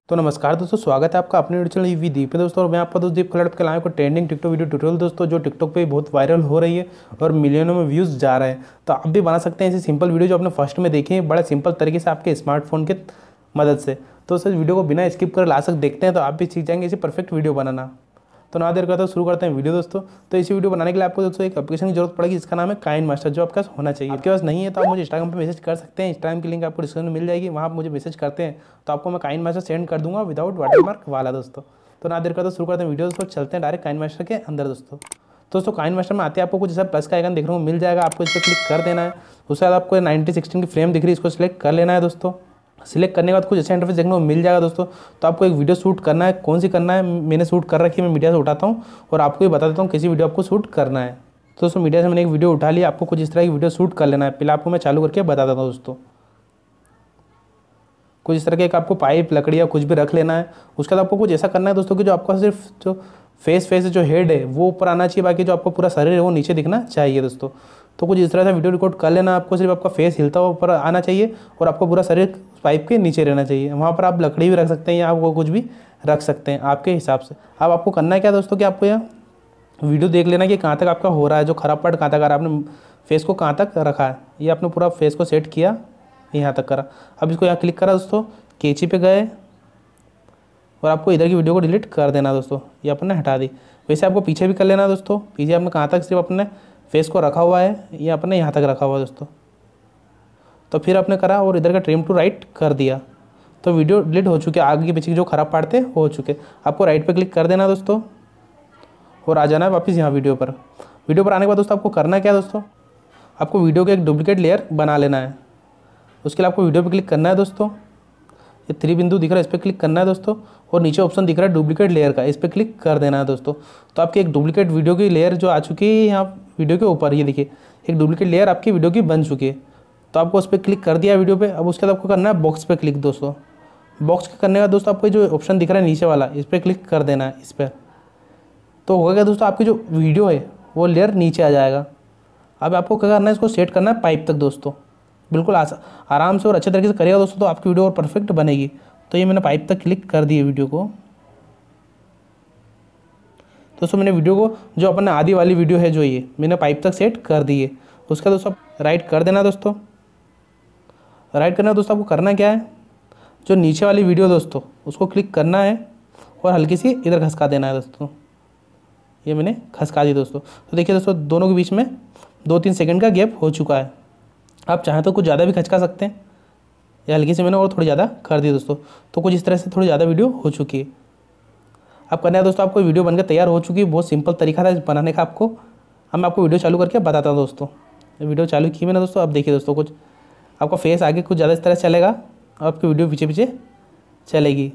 तो नमस्कार दोस्तों, स्वागत है आपका अपने यूट्यूब चैनल वी दीप पे दोस्तों। और मैं आपका दोस्त दीप खलड़ के लाए को ट्रेंडिंग टिकटॉक वीडियो ट्यूटोरियल दोस्तों, जो टिकटॉक पे बहुत वायरल हो रही है और मिलियनों में व्यूज़ जा रहे हैं। तो आप भी बना सकते हैं ऐसी सिंपल वीडियो जो आपने फर्स्ट में देखी है, बड़ा सिंपल तरीके से आपके स्मार्टफोन के मदद से। तो इस वीडियो को बिना स्किप कर लास्ट तक देखते हैं तो आप भी सीख जाएंगे ऐसी परफेक्ट वीडियो बनाना। तो ना देर करते शुरू करते हैं वीडियो दोस्तों। तो इसी वीडियो बनाने के लिए आपको दोस्तों एक एप्लीकेशन की जरूरत पड़ेगी, जिसका नाम है काइन मास्टर, जो आपके पास होना चाहिए। आपके पास नहीं है तो आप मुझे इंस्टाग्राम पे मैसेज कर सकते हैं। इंस्टाग्राम की लिंक आपको डिस्क्रिप्शन में मिल जाएगी, वहाँ आप मुझे मैसेज करते हैं तो आपको मैं काइन मास्टर सेंड कर दूंगा विदाउट वाटरमार्क वाला दोस्तों। तो ना देर करते शुरू करते हैं वीडियो दोस्तों, चलते हैं डायरेक्ट काइन मास्टर के अंदर दोस्तों काइन मास्टर में आते हैं आपको कुछ ऐसा प्लस का आइकन देखने को मिल जाएगा, आपको इस पर क्लिक कर देना है। उसके बाद आपको 90/16 की फ्रेम दिख रही है, इसको सिलेक्ट कर लेना है दोस्तों। सिलेक्ट करने के बाद कुछ ऐसा इंटरफेस देखने को मिल जाएगा दोस्तों। तो आपको एक वीडियो शूट करना है, कौन सी करना है मैंने शूट कर रखी है, मैं मीडिया से उठाता हूँ और आपको ये बता देता हूँ किसी वीडियो आपको शूट करना है। तो दोस्तों मीडिया से मैंने एक वीडियो उठा लिया, आपको कुछ इस तरह की वीडियो शूट कर लेना है। पहले आपको मैं चालू करके बता देता हूँ दोस्तों। कुछ इस तरह के एक आपको पाइप लकड़ी या कुछ भी रख लेना है। उसके बाद आपको कुछ ऐसा करना है दोस्तों कि जो आपका सिर्फ जो फेस जो हेड है वो ऊपर आना चाहिए, बाकी जो आपका पूरा शरीर है वो नीचे दिखना चाहिए दोस्तों। तो कुछ इस तरह से वीडियो रिकॉर्ड कर लेना, आपको सिर्फ आपका फेस हिलता हुआ ऊपर आना चाहिए और आपका पूरा शरीर पाइप के नीचे रहना चाहिए। वहाँ पर आप लकड़ी भी रख सकते हैं या आपको कुछ भी रख सकते हैं आपके हिसाब से। अब आपको करना है क्या दोस्तों कि आपको यह वीडियो देख लेना कि कहाँ तक आपका हो रहा है, जो खराब पार्ट कहाँ तक आ रहा है, आपने फेस को कहाँ तक रखा है। ये आपने पूरा फेस को सेट किया, यहाँ तक करा। अब इसको यहाँ क्लिक करा दोस्तों, कैंची पे गए और आपको इधर की वीडियो को डिलीट कर देना दोस्तों, ये अपने हटा दी। वैसे आपको पीछे भी कर लेना दोस्तों। पीछे आपने कहाँ तक सिर्फ अपने फेस को रखा हुआ है, ये अपने यहाँ तक रखा हुआ है दोस्तों। तो फिर आपने करा और इधर का ट्रिम टू राइट कर दिया, तो वीडियो डिलीट हो चुके, आगे के पीछे के जो खराब पार्ट थे हो चुके। आपको राइट पे क्लिक कर देना दोस्तों और आ जाना है वापस यहाँ वीडियो पर। वीडियो पर आने के बाद दोस्तों आपको करना क्या है दोस्तों, आपको वीडियो का एक डुप्लीकेट लेयर बना लेना है। उसके लिए आपको वीडियो पर क्लिक करना है दोस्तों, ये 3 बिंदु दिख रहा है, इस पर क्लिक करना है दोस्तों। और नीचे ऑप्शन दिख रहा है डुप्लीकेट लेयर का, इस पर क्लिक कर देना है दोस्तों। तो आपकी एक डुप्लीकेट वीडियो की लेयर जो आ चुकी है यहाँ वीडियो के ऊपर, ये देखिए एक डुप्लीकेट लेयर आपकी वीडियो की बन चुकी है। तो आपको उस पर क्लिक कर दिया वीडियो पे। अब उसके बाद आपको करना है बॉक्स पे क्लिक दोस्तों। बॉक्स के करने के बाद दोस्तों आपको जो ऑप्शन दिख रहा है नीचे वाला, इस पर क्लिक कर देना है, इस पर। तो होगा क्या दोस्तों, आपकी जो वीडियो है वो लेयर नीचे आ जाएगा। अब आपको क्या करना है, इसको सेट करना है पाइप तक दोस्तों। बिल्कुल आराम से और अच्छे तरीके से करिएगा दोस्तों, तो आपकी वीडियो और परफेक्ट बनेगी। तो ये मैंने पाइप तक क्लिक कर दिए वीडियो को दोस्तों। मैंने वीडियो को जो अपने आधी वाली वीडियो है जो ये मैंने पाइप तक सेट कर दी है। उसका दोस्तों राइट कर देना दोस्तों। राइट करना दोस्तों, आपको करना क्या है, जो नीचे वाली वीडियो दोस्तों उसको क्लिक करना है और हल्की सी इधर खसका देना है दोस्तों। ये मैंने खसका दी दोस्तों। तो देखिए दोस्तों, दोनों के बीच में 2-3 सेकंड का गैप हो चुका है। आप चाहें तो कुछ ज़्यादा भी खचका सकते हैं, या हल्की से मैंने और थोड़ी ज़्यादा कर दी दोस्तों। तो कुछ इस तरह से थोड़ी ज़्यादा वीडियो हो चुकी है। अब करना है दोस्तों, आपको वीडियो बनकर तैयार हो चुकी है। बहुत सिंपल तरीका था इस बनाने का आपको। अब मैं आपको वीडियो चालू करके बताता हूँ दोस्तों। वीडियो चालू की मैंने दोस्तों। अब देखिए दोस्तों, कुछ आपका फेस आगे कुछ ज़्यादा इस तरह से चलेगा और आपकी वीडियो पीछे पीछे चलेगी।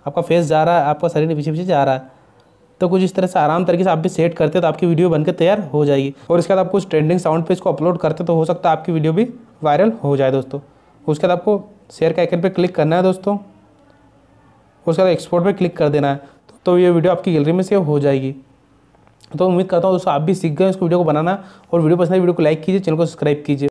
आपका फेस जा रहा है, आपका शरीर पीछे पीछे जा रहा है। तो कुछ इस तरह से आराम तरीके से आप भी सेट करते तो आपकी वीडियो बनकर तैयार हो जाएगी। और इसके बाद आप कुछ ट्रेंडिंग साउंड पे इसको अपलोड करते तो हो सकता है आपकी वीडियो भी वायरल हो जाए दोस्तों। उसके बाद आपको शेयर के आइकन पे क्लिक करना है दोस्तों। उसके बाद एक्सपोर्ट पे क्लिक कर देना है, तो ये वीडियो आपकी गैलरी में सेव हो जाएगी। तो उम्मीद करता हूँ दोस्तों आप भी सीख गए इसको वीडियो को बनाना। और वीडियो पसंद है वीडियो को लाइक कीजिए, चैनल को सब्सक्राइब कीजिए।